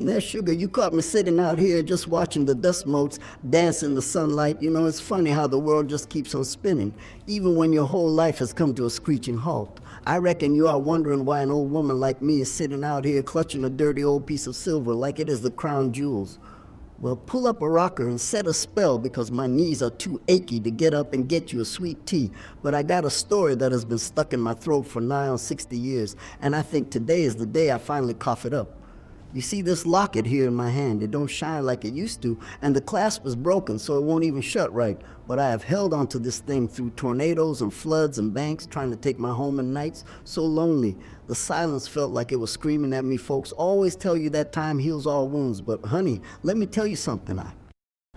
Now, Sugar, you caught me sitting out here just watching the dust motes dance in the sunlight. You know, it's funny how the world just keeps on spinning, even when your whole life has come to a screeching halt. I reckon you are wondering why an old woman like me is sitting out here clutching a dirty old piece of silver like it is the crown jewels. Well, pull up a rocker and set a spell because my knees are too achy to get up and get you a sweet tea. But I got a story that has been stuck in my throat for nigh on 60 years, and I think today is the day I finally cough it up. You see this locket here in my hand, it don't shine like it used to, and the clasp is broken so it won't even shut right. But I have held onto this thing through tornadoes and floods and banks, trying to take my home in nights, so lonely. The silence felt like it was screaming at me. Folks always tell you that time heals all wounds, but honey, let me tell you something. I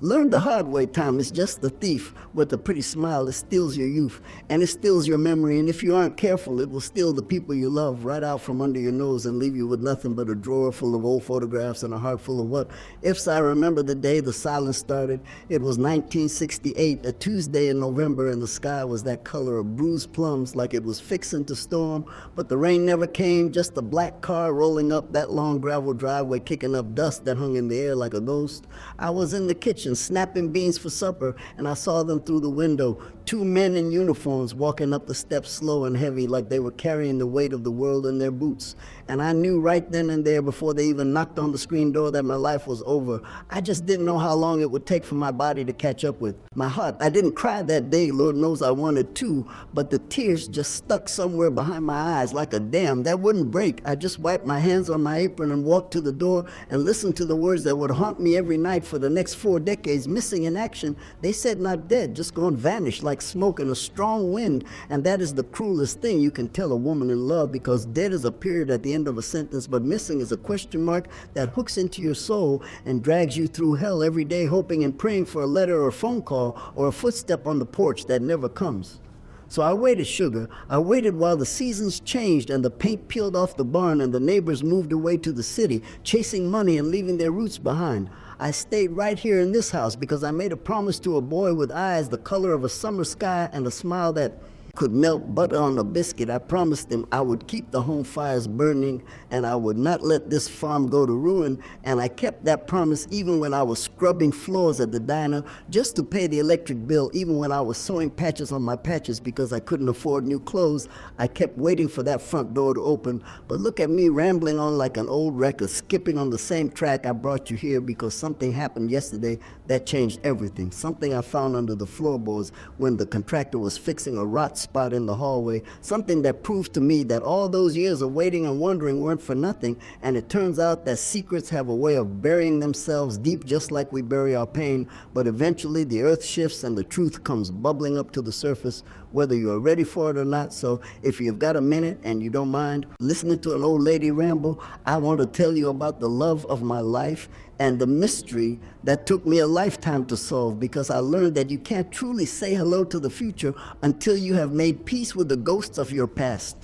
learned the hard way. Time is just the thief with a pretty smile that steals your youth, and it steals your memory, and if you aren't careful, it will steal the people you love right out from under your nose and leave you with nothing but a drawer full of old photographs and a heart full of what ifs. I remember the day the silence started. It was 1968, a Tuesday in November, and the sky was that color of bruised plums like it was fixing to storm, but the rain never came, just a black car rolling up that long gravel driveway, kicking up dust that hung in the air like a ghost. I was in the kitchen snapping beans for supper, and I saw them through the window. Two men in uniforms walking up the steps slow and heavy like they were carrying the weight of the world in their boots. And I knew right then and there, before they even knocked on the screen door, that my life was over. I just didn't know how long it would take for my body to catch up with my heart. I didn't cry that day, Lord knows I wanted to, but the tears just stuck somewhere behind my eyes like a dam that wouldn't break. I just wiped my hands on my apron and walked to the door and listened to the words that would haunt me every night for the next 4 decades, missing in action. They said not dead, just gone vanished like smoke in a strong wind. And that is the cruelest thing you can tell a woman in love, because dead is a period at the end of a sentence, but missing is a question mark that hooks into your soul and drags you through hell every day, hoping and praying for a letter or a phone call or a footstep on the porch that never comes. So I waited, Sugar. I waited while the seasons changed and the paint peeled off the barn and the neighbors moved away to the city, chasing money and leaving their roots behind. I stayed right here in this house because I made a promise to a boy with eyes the color of a summer sky and a smile that could melt butter on a biscuit. I promised him I would keep the home fires burning and I would not let this farm go to ruin, and I kept that promise even when I was scrubbing floors at the diner just to pay the electric bill, even when I was sewing patches on my patches because I couldn't afford new clothes. I kept waiting for that front door to open, but look at me rambling on like an old record, skipping on the same track. I brought you here because something happened yesterday that changed everything. Something I found under the floorboards when the contractor was fixing a rot spot in the hallway. Something that proved to me that all those years of waiting and wondering weren't for nothing. And it turns out that secrets have a way of burying themselves deep, just like we bury our pain. But eventually the earth shifts and the truth comes bubbling up to the surface, whether you're ready for it or not. So if you've got a minute and you don't mind listening to an old lady ramble, I want to tell you about the love of my life and the mystery that took me a lifetime to solve, because I learned that you can't truly say hello to the future until you have made peace with the ghosts of your past.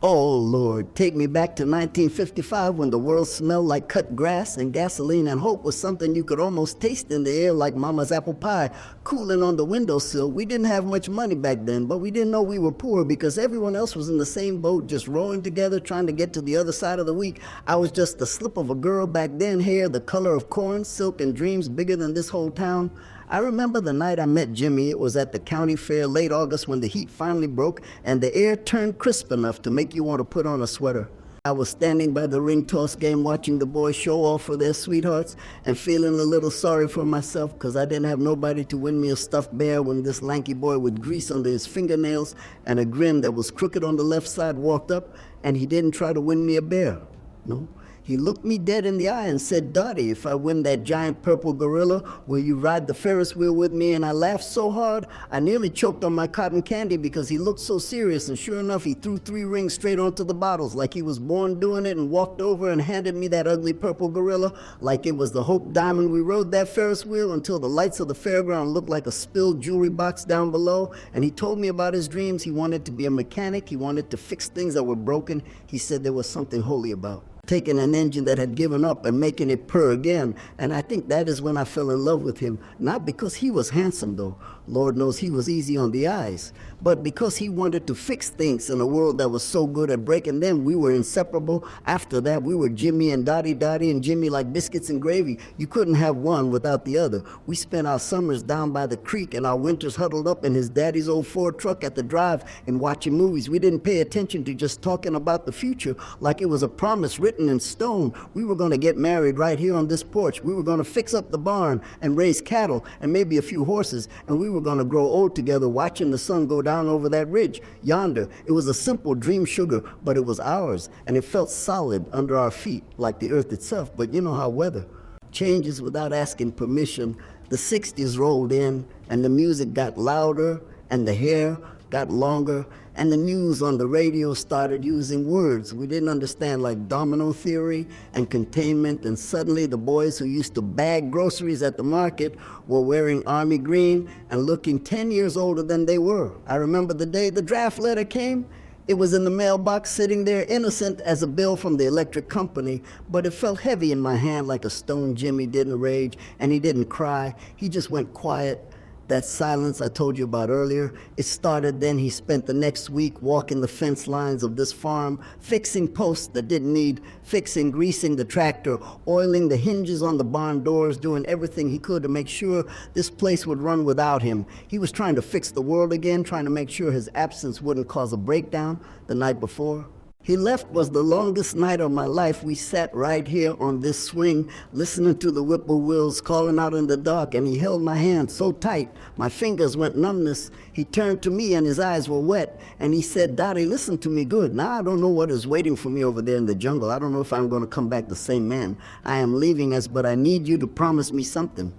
Oh, Lord, take me back to 1955 when the world smelled like cut grass and gasoline, and hope was something you could almost taste in the air like Mama's apple pie cooling on the windowsill. We didn't have much money back then, but we didn't know we were poor because everyone else was in the same boat, just rowing together, trying to get to the other side of the week. I was just the slip of a girl back then, hair the color of corn, silk and dreams bigger than this whole town. I remember the night I met Jimmy. It was at the county fair, late August, when the heat finally broke and the air turned crisp enough to make you want to put on a sweater. I was standing by the ring toss game watching the boys show off for their sweethearts and feeling a little sorry for myself because I didn't have nobody to win me a stuffed bear when this lanky boy with grease under his fingernails and a grin that was crooked on the left side walked up, and he didn't try to win me a bear. No. He looked me dead in the eye and said, "Dottie, if I win that giant purple gorilla, will you ride the Ferris wheel with me?" And I laughed so hard, I nearly choked on my cotton candy because he looked so serious, and sure enough, he threw 3 rings straight onto the bottles like he was born doing it, and walked over and handed me that ugly purple gorilla like it was the Hope Diamond. We rode that Ferris wheel until the lights of the fairground looked like a spilled jewelry box down below, and he told me about his dreams. He wanted to be a mechanic. He wanted to fix things that were broken. He said there was something holy about taking an engine that had given up and making it purr again. And I think that is when I fell in love with him. Not because he was handsome, though. Lord knows he was easy on the eyes. But because he wanted to fix things in a world that was so good at breaking them, we were inseparable. After that, we were Jimmy and Dottie, Dottie and Jimmy like biscuits and gravy. You couldn't have one without the other. We spent our summers down by the creek and our winters huddled up in his daddy's old Ford truck at the drive and watching movies. We didn't pay attention to just talking about the future like it was a promise written in stone. We were going to get married right here on this porch. We were going to fix up the barn and raise cattle and maybe a few horses, and we were going to grow old together watching the sun go down over that ridge yonder. It was a simple dream, sugar, but it was ours, and it felt solid under our feet like the earth itself. But you know how weather changes without asking permission. The 60s rolled in, and the music got louder, and the hair got longer, and the news on the radio started using words we didn't understand, like domino theory and containment, and suddenly the boys who used to bag groceries at the market were wearing army green and looking 10 years older than they were. I remember the day the draft letter came. It was in the mailbox, sitting there innocent as a bill from the electric company, but it felt heavy in my hand like a stone. Jimmy didn't rage, and he didn't cry. He just went quiet. That silence I told you about earlier, it started then. He spent the next week walking the fence lines of this farm, fixing posts that didn't need fixing, greasing the tractor, oiling the hinges on the barn doors, doing everything he could to make sure this place would run without him. He was trying to fix the world again, trying to make sure his absence wouldn't cause a breakdown the night before. He left was the longest night of my life. We sat right here on this swing, listening to the whippoorwills calling out in the dark, and he held my hand so tight, my fingers went numbness. He turned to me and his eyes were wet, and he said, "Dottie, listen to me good. Now I don't know what is waiting for me over there in the jungle. I don't know if I'm going to come back the same man. I am leaving us, but I need you to promise me something."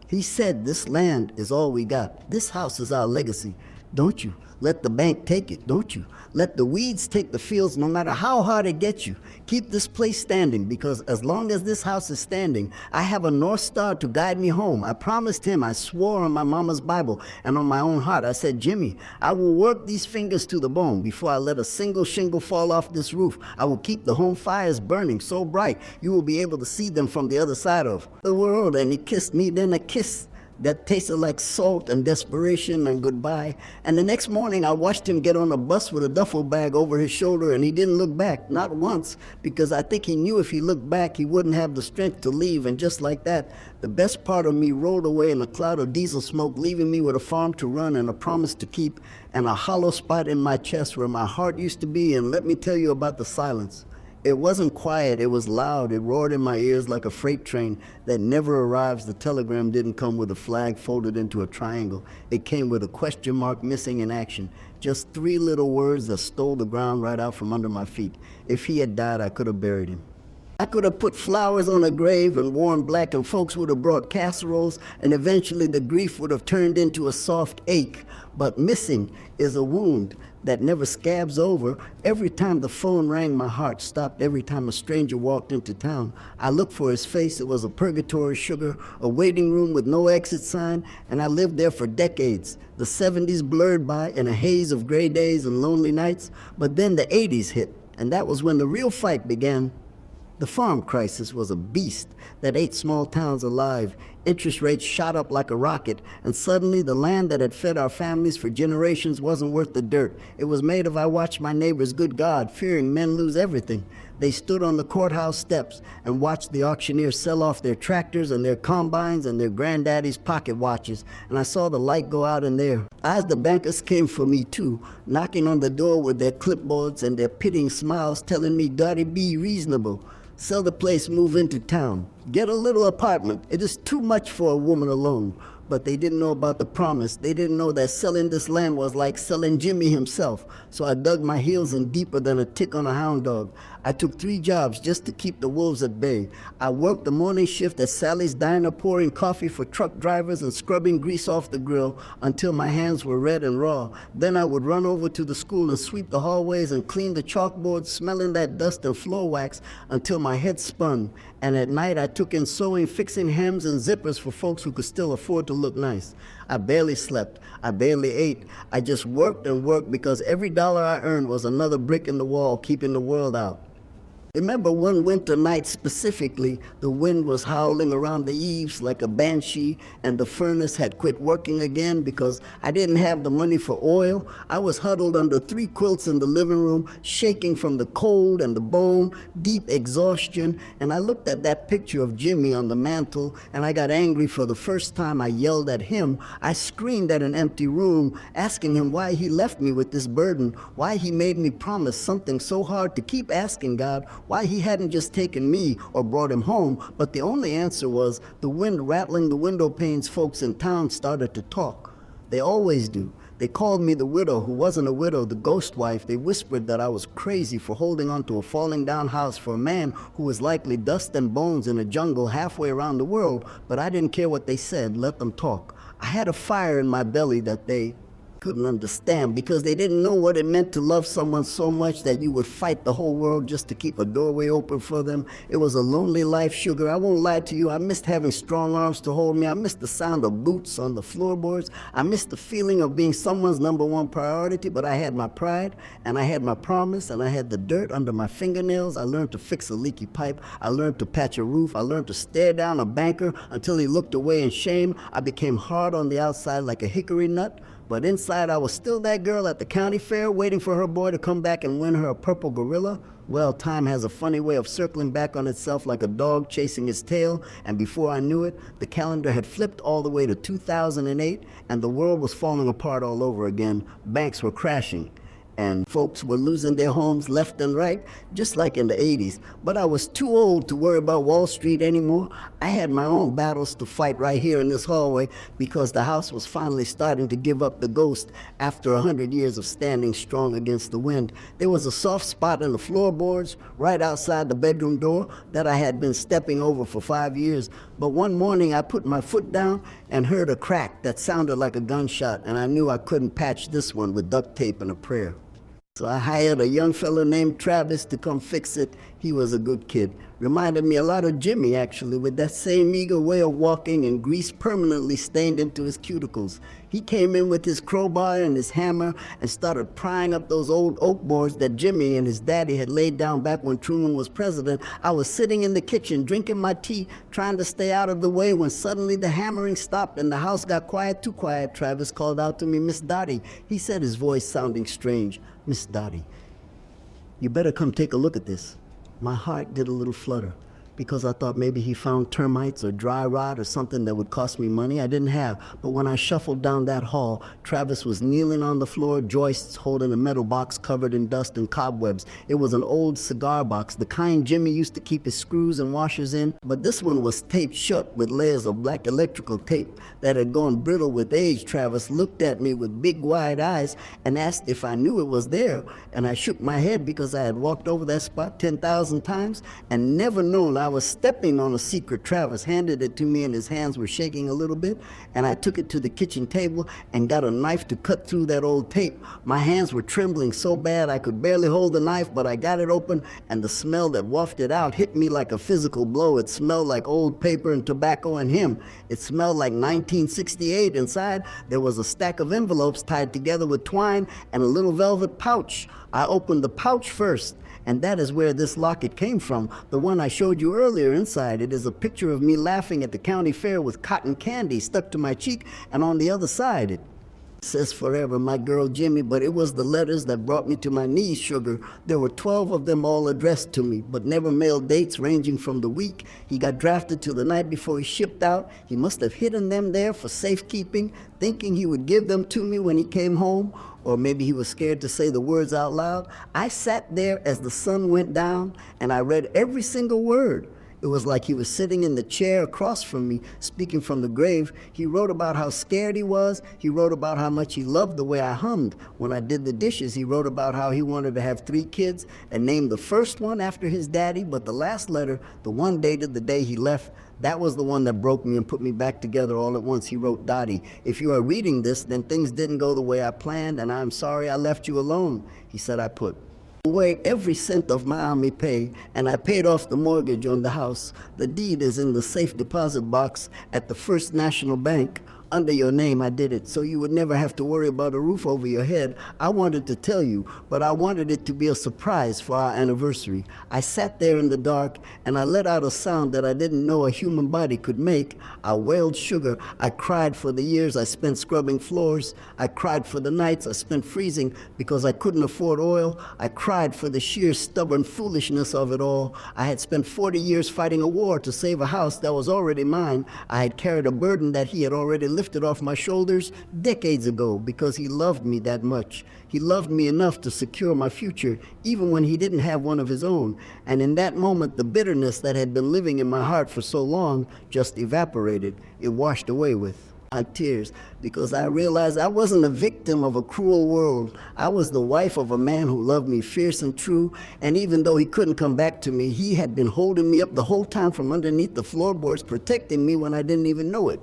He said, "This land is all we got. This house is our legacy. Don't you let the bank take it, don't you? Let the weeds take the fields no matter how hard it gets you. Keep this place standing, because as long as this house is standing, I have a North Star to guide me home." I promised him, I swore on my mama's Bible and on my own heart. I said, "Jimmy, I will work these fingers to the bone before I let a single shingle fall off this roof. I will keep the home fires burning so bright you will be able to see them from the other side of the world." And he kissed me, then a kiss that tasted like salt and desperation and goodbye. And the next morning I watched him get on a bus with a duffel bag over his shoulder, and he didn't look back, not once, because I think he knew if he looked back he wouldn't have the strength to leave. And just like that, the best part of me rolled away in a cloud of diesel smoke, leaving me with a farm to run and a promise to keep and a hollow spot in my chest where my heart used to be. And let me tell you about the silence. It wasn't quiet, it was loud. It roared in my ears like a freight train that never arrives. The telegram didn't come with a flag folded into a triangle. It came with a question mark missing in action. Just 3 little words that stole the ground right out from under my feet. If he had died, I could have buried him. I could have put flowers on a grave and worn black, and folks would have brought casseroles, and eventually the grief would have turned into a soft ache. But missing is a wound that never scabs over. Every time the phone rang, my heart stopped. Every time a stranger walked into town, I looked for his face. It was a purgatory, sugar, a waiting room with no exit sign, and I lived there for decades. The 70s blurred by in a haze of gray days and lonely nights, but then the 80s hit, and that was when the real fight began. The farm crisis was a beast that ate small towns alive. Interest rates shot up like a rocket, and suddenly the land that had fed our families for generations wasn't worth the dirt. It was made of, I watched my neighbors, good God, fearing men lose everything. They stood on the courthouse steps and watched the auctioneers sell off their tractors and their combines and their granddaddy's pocket watches, and I saw the light go out in there. As the bankers came for me too, knocking on the door with their clipboards and their pitying smiles, telling me, "Dottie, be reasonable. Sell the place, move into town. Get a little apartment. It is too much for a woman alone." But they didn't know about the promise. They didn't know that selling this land was like selling Jimmy himself. So I dug my heels in deeper than a tick on a hound dog. I took 3 jobs just to keep the wolves at bay. I worked the morning shift at Sally's Diner, pouring coffee for truck drivers and scrubbing grease off the grill until my hands were red and raw. Then I would run over to the school and sweep the hallways and clean the chalkboards, smelling that dust and floor wax until my head spun. And at night I took in sewing, fixing hems and zippers for folks who could still afford to look nice. I barely slept. I barely ate. I just worked and worked, because every dollar I earned was another brick in the wall keeping the world out. Remember one winter night specifically, the wind was howling around the eaves like a banshee, and the furnace had quit working again because I didn't have the money for oil. I was huddled under 3 quilts in the living room, shaking from the cold and the bone, deep exhaustion, and I looked at that picture of Jimmy on the mantle, and I got angry for the first time. I yelled at him. I screamed at an empty room, asking him why he left me with this burden, why he made me promise something so hard to keep asking God, why he hadn't just taken me or brought him home. But the only answer was the wind rattling the window panes. Folks in town started to talk. They always do. They called me the widow who wasn't a widow, the ghost wife. They whispered that I was crazy for holding on to a falling down house for a man who was likely dust and bones in a jungle halfway around the world. But I didn't care what they said. Let them talk. I had a fire in my belly that they couldn't understand, because they didn't know what it meant to love someone so much that you would fight the whole world just to keep a doorway open for them. It was a lonely life, sugar. I won't lie to you. I missed having strong arms to hold me. I missed the sound of boots on the floorboards. I missed the feeling of being someone's #1 priority, but I had my pride, and I had my promise, and I had the dirt under my fingernails. I learned to fix a leaky pipe. I learned to patch a roof. I learned to stare down a banker until he looked away in shame. I became hard on the outside like a hickory nut, but inside I was still that girl at the county fair waiting for her boy to come back and win her a purple gorilla. Well, time has a funny way of circling back on itself like a dog chasing its tail, and before I knew it, the calendar had flipped all the way to 2008, and the world was falling apart all over again. Banks were crashing, and folks were losing their homes left and right, just like in the 80s. But I was too old to worry about Wall Street anymore. I had my own battles to fight right here in this hallway, because the house was finally starting to give up the ghost after 100 years of standing strong against the wind. There was a soft spot in the floorboards right outside the bedroom door that I had been stepping over for 5 years. But one morning I put my foot down and heard a crack that sounded like a gunshot, and I knew I couldn't patch this one with duct tape and a prayer. So I hired a young fellow named Travis to come fix it. He was a good kid. Reminded me a lot of Jimmy, actually, with that same eager way of walking and grease permanently stained into his cuticles. He came in with his crowbar and his hammer and started prying up those old oak boards that Jimmy and his daddy had laid down back when Truman was president. I was sitting in the kitchen drinking my tea, trying to stay out of the way, when suddenly the hammering stopped and the house got quiet, too quiet. Travis called out to me, "Miss Dottie." He said, his voice sounding strange. "Miss Dottie, you better come take a look at this." My heart did a little flutter, because I thought maybe he found termites or dry rot or something that would cost me money I didn't have. But when I shuffled down that hall, Travis was kneeling on the floor, joists holding a metal box covered in dust and cobwebs. It was an old cigar box, the kind Jimmy used to keep his screws and washers in, but this one was taped shut with layers of black electrical tape that had gone brittle with age. Travis looked at me with big wide eyes and asked if I knew it was there, and I shook my head because I had walked over that spot 10,000 times and never known I was stepping on a secret. Travis handed it to me and his hands were shaking a little bit, and I took it to the kitchen table and got a knife to cut through that old tape. My hands were trembling so bad I could barely hold the knife, but I got it open, and the smell that wafted out hit me like a physical blow. It smelled like old paper and tobacco and him. It smelled like 1968. Inside, there was a stack of envelopes tied together with twine and a little velvet pouch. I opened the pouch first, and that is where this locket came from, the one I showed you earlier. Inside it is a picture of me laughing at the county fair with cotton candy stuck to my cheek, and on the other side it says "Forever, my girl Jimmy," but it was the letters that brought me to my knees, sugar. There were 12 of them, all addressed to me, but never mailed dates, ranging from the week he got drafted to the night before he shipped out. He must have hidden them there for safekeeping, thinking he would give them to me when he came home, or maybe he was scared to say the words out loud. I sat there as the sun went down, and I read every single word. It was like he was sitting in the chair across from me, speaking from the grave. He wrote about how scared he was. He wrote about how much he loved the way I hummed when I did the dishes. He wrote about how he wanted to have 3 kids and named the first one after his daddy. But the last letter, the one dated the day he left, that was the one that broke me and put me back together all at once. He wrote, "Dottie, if you are reading this, then things didn't go the way I planned, and I'm sorry I left you alone." He said, "I put away every cent of my army pay, and I paid off the mortgage on the house. The deed is in the safe deposit box at the First National Bank Under your name, I did it, so you would never have to worry about a roof over your head. I wanted to tell you, but I wanted it to be a surprise for our anniversary. I sat there in the dark, and I let out a sound that I didn't know a human body could make. I wailed sugar. I cried for the years I spent scrubbing floors. I cried for the nights I spent freezing because I couldn't afford oil. I cried for the sheer stubborn foolishness of it all. I had spent 40 years fighting a war to save a house that was already mine. I had carried a burden that he had already lifted off my shoulders decades ago because he loved me that much. He loved me enough to secure my future, even when he didn't have one of his own. And in that moment, the bitterness that had been living in my heart for so long just evaporated. It washed away with my tears, because I realized I wasn't a victim of a cruel world. I was the wife of a man who loved me fierce and true, and even though he couldn't come back to me, he had been holding me up the whole time from underneath the floorboards, protecting me when I didn't even know it.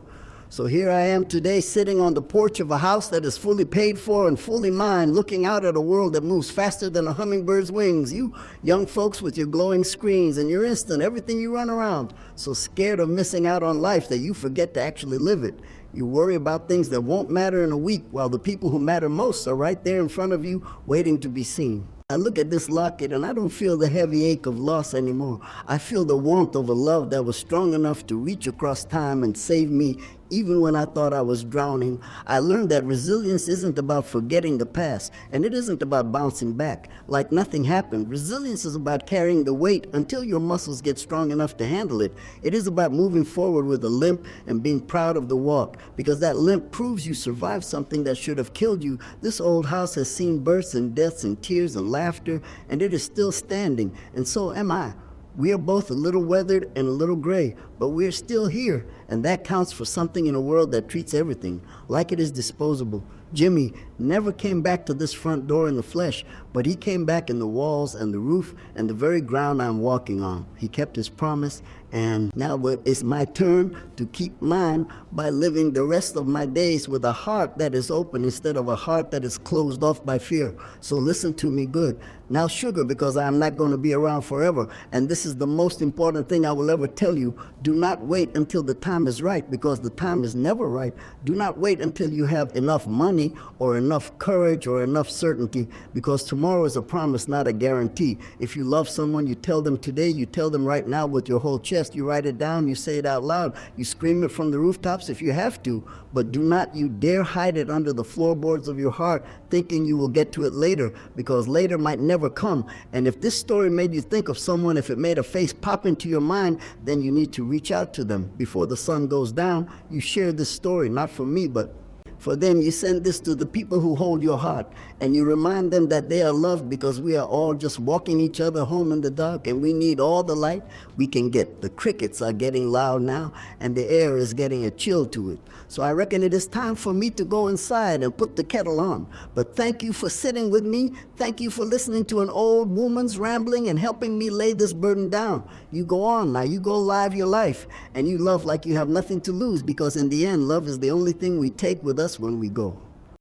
So here I am today, sitting on the porch of a house that is fully paid for and fully mine, looking out at a world that moves faster than a hummingbird's wings. You young folks with your glowing screens and your instant, everything you run around, so scared of missing out on life that you forget to actually live it. You worry about things that won't matter in a week, while the people who matter most are right there in front of you, waiting to be seen. I look at this locket and I don't feel the heavy ache of loss anymore. I feel the warmth of a love that was strong enough to reach across time and save me even when I thought I was drowning. I learned that resilience isn't about forgetting the past, and it isn't about bouncing back like nothing happened. Resilience is about carrying the weight until your muscles get strong enough to handle it. It is about moving forward with a limp and being proud of the walk, because that limp proves you survived something that should have killed you. This old house has seen births and deaths and tears and laughter, and it is still standing, and so am I. We are both a little weathered and a little gray, but we're still here, and that counts for something in a world that treats everything like it is disposable. Jimmy never came back to this front door in the flesh, but he came back in the walls and the roof and the very ground I'm walking on. He kept his promise, and now it's my turn to keep mine by living the rest of my days with a heart that is open instead of a heart that is closed off by fear. So listen to me good. Now, sugar, because I'm not going to be around forever, and this is the most important thing I will ever tell you. Do not wait until the time is right, because the time is never right. Do not wait until you have enough money or enough courage or enough certainty, because tomorrow is a promise, not a guarantee. If you love someone, you tell them today, you tell them right now with your whole chest. You write it down, you say it out loud, you scream it from the rooftops if you have to, but do not you dare hide it under the floorboards of your heart thinking you will get to it later, because later might never come. And if this story made you think of someone, if it made a face pop into your mind, then you need to reach out to them. Before the sun goes down, you share this story, not for me, but for them. You send this to the people who hold your heart, and you remind them that they are loved, because we are all just walking each other home in the dark, and we need all the light we can get. The crickets are getting loud now, and the air is getting a chill to it. So I reckon it is time for me to go inside and put the kettle on. But thank you for sitting with me. Thank you for listening to an old woman's rambling and helping me lay this burden down. You go on now. You go live your life, and you love like you have nothing to lose, because in the end, love is the only thing we take with us when we go.